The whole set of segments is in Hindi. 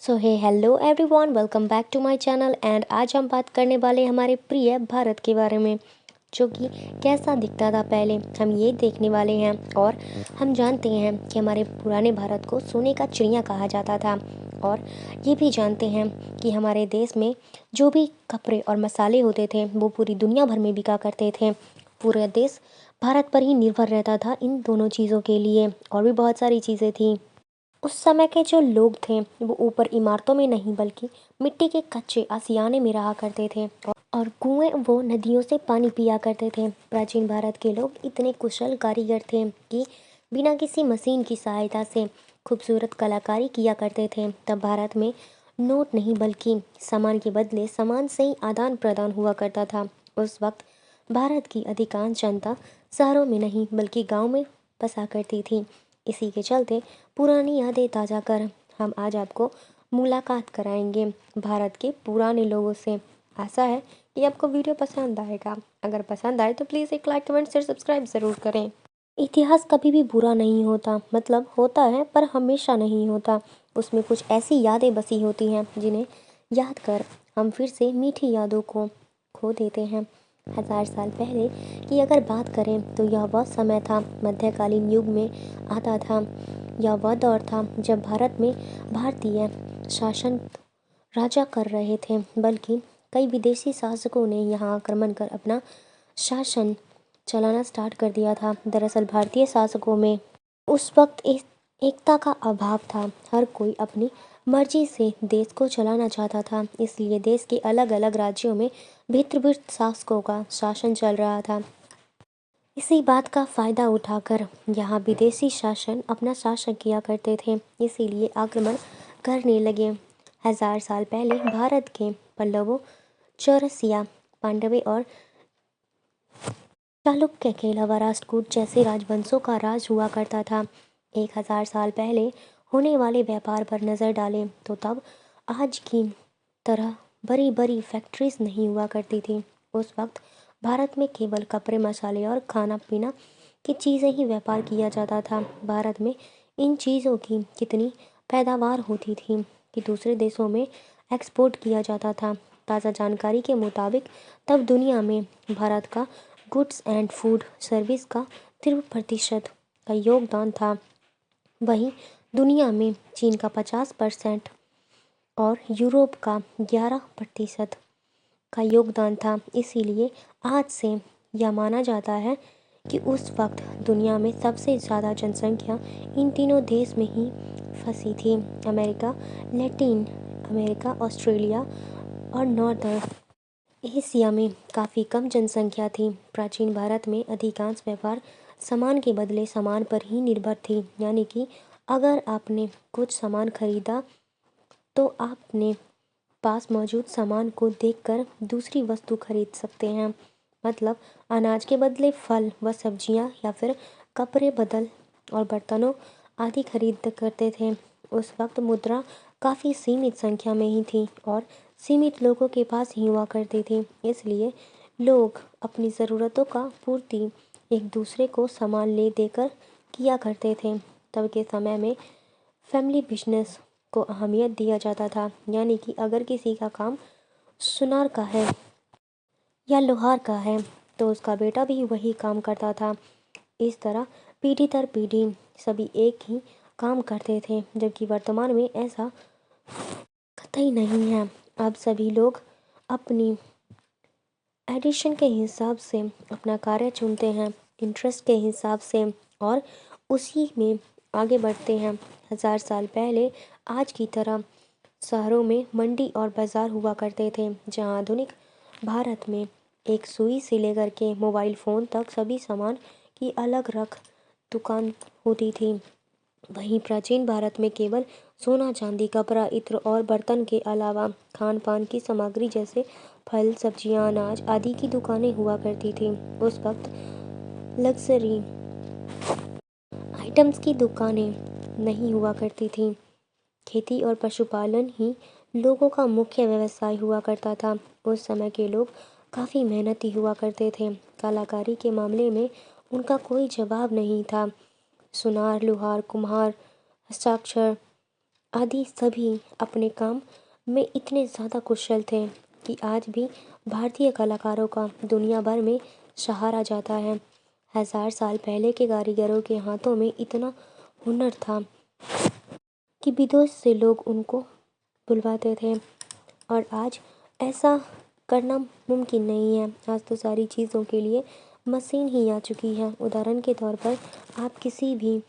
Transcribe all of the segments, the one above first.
So hey hello everyone, welcome back to my channel. And आज हम बात करने वाले हमारे प्रिय भारत के बारे में, जो कि कैसा दिखता था पहले, हम ये देखने वाले हैं। और हम जानते हैं कि हमारे पुराने भारत को सोने का चिड़िया कहा जाता था। और ये भी जानते हैं कि हमारे देश में जो भी कपड़े और मसाले होते थे वो पूरी दुनिया भर में बिका करते थे। पूरा देश भारत पर ही निर्भर रहता था इन दोनों चीज़ों के लिए, और भी बहुत सारी चीज़ें थी। उस समय के जो लोग थे वो ऊपर इमारतों में नहीं बल्कि मिट्टी के कच्चे आसियाने में रहा करते थे, और कुएं वो नदियों से पानी पिया करते थे। प्राचीन भारत के लोग इतने कुशल कारीगर थे कि बिना किसी मशीन की सहायता से खूबसूरत कलाकारी किया करते थे। तब भारत में नोट नहीं बल्कि सामान के बदले सामान से ही आदान प्रदान हुआ करता था। उस वक्त भारत की अधिकांश जनता शहरों में नहीं बल्कि गांव में बसा करती थी। इसी के चलते पुरानी यादें ताज़ा कर हम आज आपको मुलाकात कराएंगे भारत के पुराने लोगों से। आशा है कि आपको वीडियो पसंद आएगा। अगर पसंद आए तो प्लीज़ एक लाइक, कमेंट, शेयर, सब्सक्राइब ज़रूर करें। इतिहास कभी भी बुरा नहीं होता, मतलब होता है पर हमेशा नहीं होता। उसमें कुछ ऐसी यादें बसी होती हैं जिन्हें याद कर हम फिर से मीठी यादों को खो देते हैं। 1000 साल पहले की अगर बात करें तो यह वह समय था, मध्यकालीन युग में आता था। यह वह दौर था जब भारत में भारतीय शासन राजा कर रहे थे, बल्कि कई विदेशी शासकों ने यहाँ आक्रमण कर अपना शासन चलाना स्टार्ट कर दिया था। दरअसल भारतीय शासकों में उस वक्त एकता का अभाव था। हर कोई अपनी मर्जी से देश को चलाना चाहता था, इसलिए देश के अलग अलग राज्यों में भिन्न शासकों का शासन चल रहा था। इसी बात का फ़ायदा उठाकर यहाँ विदेशी शासन अपना शासन किया करते थे, इसीलिए आक्रमण करने लगे। 1000 साल पहले भारत के पल्लवों, चौरसिया, पांडवे और चालुक्य के अलावा राष्ट्रकूट जैसे राजवंशों का राज हुआ करता था। 1000 साल पहले होने वाले व्यापार पर नज़र डालें तो तब आज की तरह बड़ी बड़ी फैक्ट्रीज नहीं हुआ करती थी। उस वक्त भारत में केवल कपड़े, मसाले और खाना पीना की चीज़ें ही व्यापार किया जाता था। भारत में इन चीज़ों की कितनी पैदावार होती थी कि दूसरे देशों में एक्सपोर्ट किया जाता था। ताज़ा जानकारी के मुताबिक तब दुनिया में भारत का गुड्स एंड फूड सर्विस का 30% का योगदान था। वहीं दुनिया में चीन का 50% और यूरोप का 11% का योगदान था। इसीलिए आज से यह माना जाता है कि उस वक्त दुनिया में सबसे ज़्यादा जनसंख्या इन तीनों देश में ही फंसी थी। अमेरिका, लैटिन अमेरिका, ऑस्ट्रेलिया और नॉर्दर्न एशिया में काफ़ी कम जनसंख्या थी। प्राचीन भारत में अधिकांश व्यापार सामान के बदले सामान पर ही निर्भर थी, यानी कि अगर आपने कुछ सामान खरीदा तो आपने पास मौजूद सामान को देखकर दूसरी वस्तु खरीद सकते हैं। मतलब अनाज के बदले फल व सब्जियां या फिर कपड़े, बदल और बर्तनों आदि खरीद करते थे। उस वक्त मुद्रा काफ़ी सीमित संख्या में ही थी और सीमित लोगों के पास ही हुआ करती थी, इसलिए लोग अपनी ज़रूरतों का पूर्ति एक दूसरे को सामान ले देकर किया करते थे। तब के समय में फैमिली बिजनेस को अहमियत दिया जाता था, यानी कि अगर किसी का काम सुनार का है या लोहार का है तो उसका बेटा भी वही काम करता था। इस तरह पीढ़ी दर पीढ़ी सभी एक ही काम करते थे, जबकि वर्तमान में ऐसा कतई नहीं है। अब सभी लोग अपनी एडिशन के हिसाब से अपना कार्य चुनते हैं, इंटरेस्ट के हिसाब से, और उसी में आगे बढ़ते हैं। 1000 साल पहले आज की तरह शहरों में मंडी और बाज़ार हुआ करते थे, जहां आधुनिक भारत में एक सुई से लेकर के मोबाइल फ़ोन तक सभी सामान की अलग रख दुकान होती थी। वहीं प्राचीन भारत में केवल सोना, चांदी, कपड़ा, इत्र और बर्तन के अलावा खान पान की सामग्री जैसे फल, सब्जियां, अनाज आदि की दुकानें हुआ करती थी। उस वक्त लग्जरी आइटम्स की दुकानें नहीं हुआ करती थी। खेती और पशुपालन ही लोगों का मुख्य व्यवसाय हुआ करता था। उस समय के लोग काफ़ी मेहनती हुआ करते थे। कलाकारी के मामले में उनका कोई जवाब नहीं था। सुनार, लोहार, कुम्हार, हस्ताक्षर आदि सभी अपने काम में इतने ज़्यादा कुशल थे कि आज भी भारतीय कलाकारों का दुनिया भर में सहारा जाता है। हजार साल पहले के कारीगरों के हाथों में इतना हुनर था कि विदेश से लोग उनको बुलवाते थे, और आज ऐसा करना मुमकिन नहीं है। आज तो सारी चीज़ों के लिए मशीन ही आ चुकी है। उदाहरण के तौर पर आप किसी भी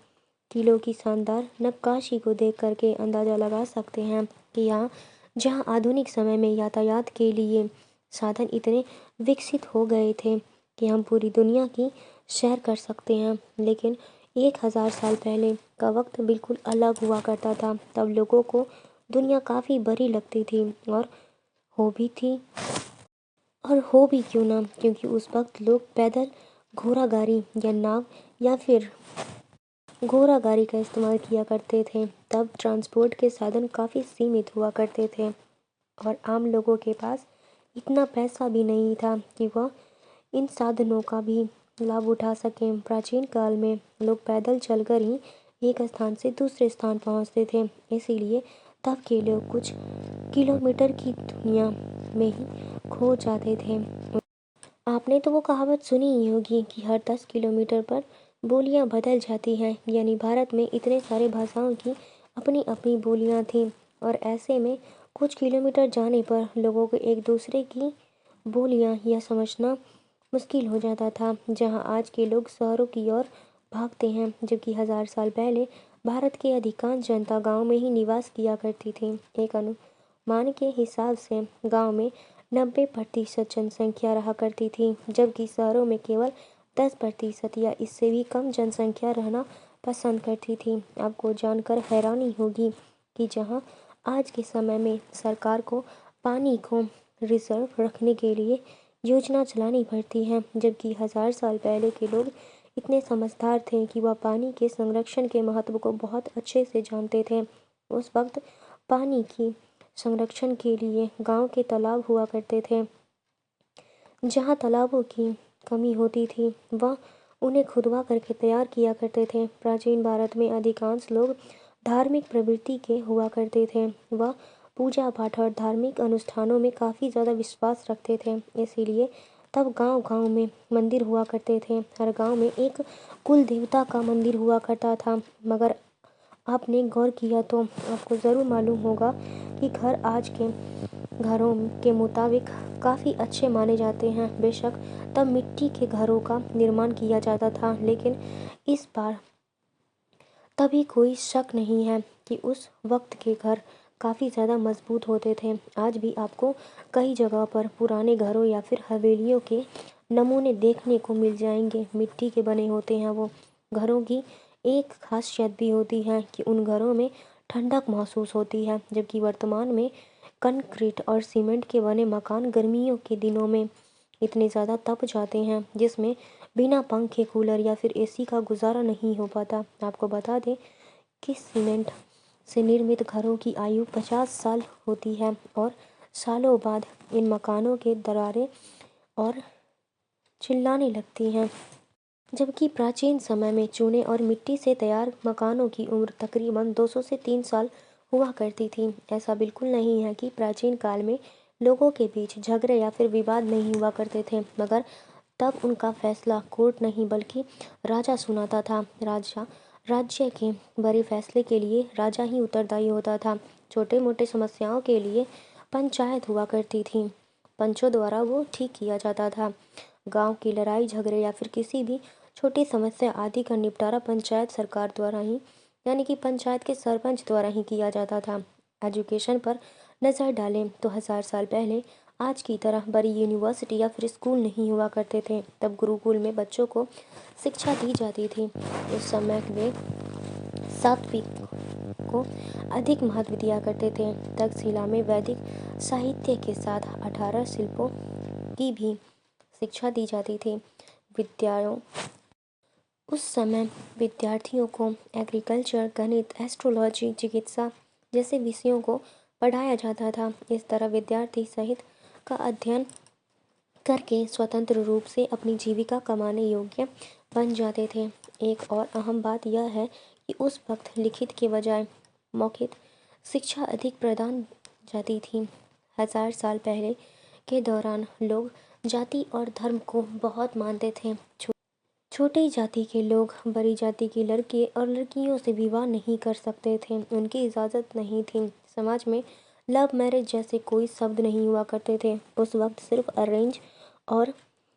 किलो की शानदार नक्काशी को देख करके अंदाज़ा लगा सकते हैं कि यहाँ जहाँ आधुनिक समय में यातायात के लिए साधन इतने विकसित हो गए थे कि हम पूरी दुनिया की सैर कर सकते हैं, लेकिन 1000 साल पहले का वक्त बिल्कुल अलग हुआ करता था। तब लोगों को दुनिया काफ़ी बड़ी लगती थी, और हो भी थी, और हो भी क्यों ना, क्योंकि उस वक्त लोग पैदल, घोड़ा गाड़ी या नाव या फिर घोड़ा गाड़ी का इस्तेमाल किया करते थे। तब ट्रांसपोर्ट के साधन काफ़ी सीमित हुआ करते थे, और आम लोगों के पास इतना पैसा भी नहीं था कि वह इन साधनों का भी लाभ उठा सकें। प्राचीन काल में लोग पैदल चलकर ही एक स्थान से दूसरे स्थान पहुंचते थे, इसीलिए तब के लोग कुछ किलोमीटर की दुनिया में ही खो जाते थे। आपने तो वो कहावत सुनी ही होगी कि हर 10 किलोमीटर पर बोलियां बदल जाती हैं, यानी भारत में इतने सारे भाषाओं की अपनी अपनी बोलियां थीं, और ऐसे में कुछ किलोमीटर जाने पर लोगों को एक दूसरे की बोलियां या समझना मुश्किल हो जाता था। जहां आज के लोग शहरों की ओर भागते हैं, जबकि 1000 साल पहले भारत की अधिकांश जनता गांव में ही निवास किया करती थी। एक अनुमान के हिसाब से गांव में 90% जनसंख्या रहा करती थी, जबकि शहरों में केवल 10% या इससे भी कम जनसंख्या रहना पसंद करती थी। आपको जानकर हैरानी होगी कि जहां आज के समय में सरकार को पानी को रिजर्व रखने के लिए योजना चलानी पड़ती है, जबकि 1000 साल पहले के लोग इतने समझदार थे कि वह पानी के संरक्षण के महत्व को बहुत अच्छे से जानते थे। उस वक्त पानी की संरक्षण के लिए गांव के तालाब हुआ करते थे। जहाँ तालाबों की कमी होती थी, वह उन्हें खुदवा करके तैयार किया करते थे। प्राचीन भारत में अधिकांश लोग धार्मिक प्रवृत्ति के हुआ करते थे। वह पूजा पाठ और धार्मिक अनुष्ठानों में काफ़ी ज़्यादा विश्वास रखते थे, इसीलिए तब गांव-गांव में मंदिर हुआ करते थे। हर गांव में एक कुल देवता का मंदिर हुआ करता था। मगर आपने गौर किया तो आपको ज़रूर मालूम होगा कि घर आज के घरों के मुताबिक काफ़ी अच्छे माने जाते हैं। बेशक तब मिट्टी के घरों का निर्माण किया जाता था, लेकिन इस बार तभी कोई शक नहीं है कि उस वक्त के घर काफ़ी ज़्यादा मजबूत होते थे। आज भी आपको कई जगह पर पुराने घरों या फिर हवेलियों के नमूने देखने को मिल जाएंगे। मिट्टी के बने होते हैं वो घरों की। एक खासियत भी होती है कि उन घरों में ठंडक महसूस होती है, जबकि वर्तमान में कंक्रीट और सीमेंट के बने मकान गर्मियों के दिनों में इतने ज़्यादा तप जाते हैं, जिसमें बिना पंखे, कूलर या फिर एसी का गुजारा नहीं हो पाता। आपको बता दें कि सीमेंट से निर्मित घरों की आयु 50 साल होती है, और सालों बाद इन मकानों के दरारें और चिल्लाने लगती हैं। जबकि प्राचीन समय में चूने और मिट्टी से तैयार मकानों की उम्र तकरीबन 200 से 3 साल हुआ करती थी। ऐसा बिल्कुल नहीं है कि प्राचीन काल में लोगों के बीच झगड़े या फिर विवाद नहीं हुआ करते थे, मगर तब उनका फैसला कोर्ट नहीं बल्कि राजा सुनाता था। राजा राज्य के बड़े फैसले के लिए राजा ही उत्तरदायी होता था। छोटे मोटे समस्याओं के लिए पंचायत हुआ करती थी, पंचों द्वारा वो ठीक किया जाता था। गांव की लड़ाई झगड़े या फिर किसी भी छोटी समस्या आदि का निपटारा पंचायत सरकार द्वारा ही, यानी कि पंचायत के सरपंच द्वारा ही किया जाता था। एजुकेशन पर नज़र डालें तो 1000 साल पहले आज की तरह बड़ी यूनिवर्सिटी या फिर स्कूल नहीं हुआ करते थे। तब गुरुकुल में बच्चों को शिक्षा दी जाती थी। उस समय वे सात्विक को अधिक महत्व दिया करते थे। तक्षशिला में वैदिक साहित्य के साथ 18 शिल्पों की भी शिक्षा दी जाती थी। विद्यालयों उस समय विद्यार्थियों को एग्रीकल्चर, गणित, एस्ट्रोलॉजी, चिकित्सा जैसे विषयों को पढ़ाया जाता था। इस तरह विद्यार्थी साहित्य का अध्ययन करके स्वतंत्र रूप से अपनी जीविका कमाने योग्य बन जाते थे। एक और अहम बात यह है कि उस वक्त लिखित के बजाय मौखिक शिक्षा अधिक प्रदान जाती थी। 1000 साल पहले के दौरान लोग जाति और धर्म को बहुत मानते थे। छोटी जाति के लोग बड़ी जाति की लड़के और लड़कियों से विवाह नहीं कर सकते थे, उनकी इजाज़त नहीं थी। समाज में लव मैरिज जैसे कोई शब्द नहीं हुआ करते थे। उस वक्त सिर्फ अरेंज और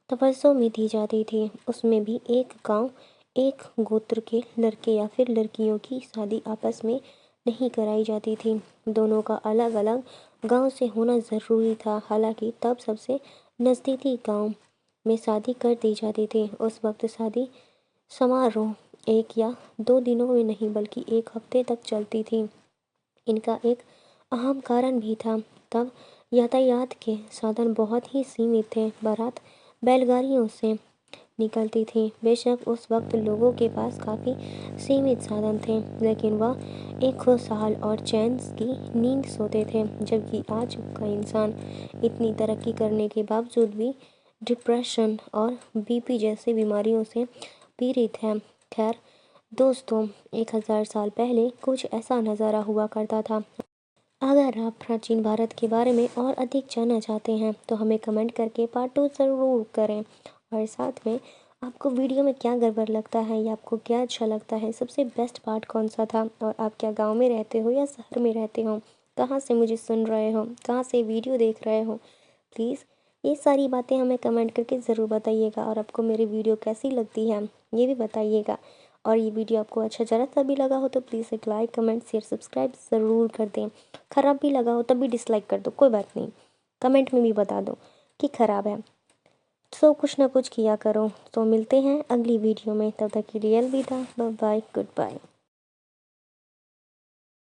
तवज्जो में दी जाती थी। उसमें भी एक गांव, एक गोत्र के लड़के या फिर लड़कियों की शादी आपस में नहीं कराई जाती थी। दोनों का अलग अलग गांव से होना ज़रूरी था। हालांकि तब सबसे नज़दीकी गांव में शादी कर दी जाती थी। उस वक्त शादी समारोह 1 या 2 दिनों में नहीं बल्कि 1 हफ्ते तक चलती थी। इनका एक अहम कारण भी था। तब यातायात के साधन बहुत ही सीमित थे। बारात बैलगाड़ियों से निकलती थी। बेशक उस वक्त लोगों के पास काफ़ी सीमित साधन थे, लेकिन वह एक खुशहाल और चैन की नींद सोते थे। जबकि आज का इंसान इतनी तरक्की करने के बावजूद भी डिप्रेशन और बीपी जैसी बीमारियों से पीड़ित है। खैर दोस्तों, 1000 साल पहले कुछ ऐसा नज़ारा हुआ करता था। अगर आप प्राचीन भारत के बारे में और अधिक जानना चाहते हैं तो हमें कमेंट करके पार्ट 2 ज़रूर करें। और साथ में आपको वीडियो में क्या गड़बड़ लगता है या आपको क्या अच्छा लगता है, सबसे बेस्ट पार्ट कौन सा था, और आप क्या गांव में रहते हो या शहर में रहते हो, कहाँ से मुझे सुन रहे हो, कहाँ से वीडियो देख रहे हो, प्लीज़ ये सारी बातें हमें कमेंट करके ज़रूर बताइएगा। और आपको मेरी वीडियो कैसी लगती है ये भी बताइएगा। और ये वीडियो आपको अच्छा ज़रा सा भी लगा हो तो प्लीज़ एक लाइक, कमेंट, शेयर, सब्सक्राइब ज़रूर कर दें। ख़राब भी लगा हो तब भी डिसलाइक कर दो, कोई बात नहीं, कमेंट में भी बता दो कि ख़राब है। तो कुछ ना कुछ किया करो। तो मिलते हैं अगली वीडियो में, तब तक के लिए अलविदा, बाय बाय, गुड बाय।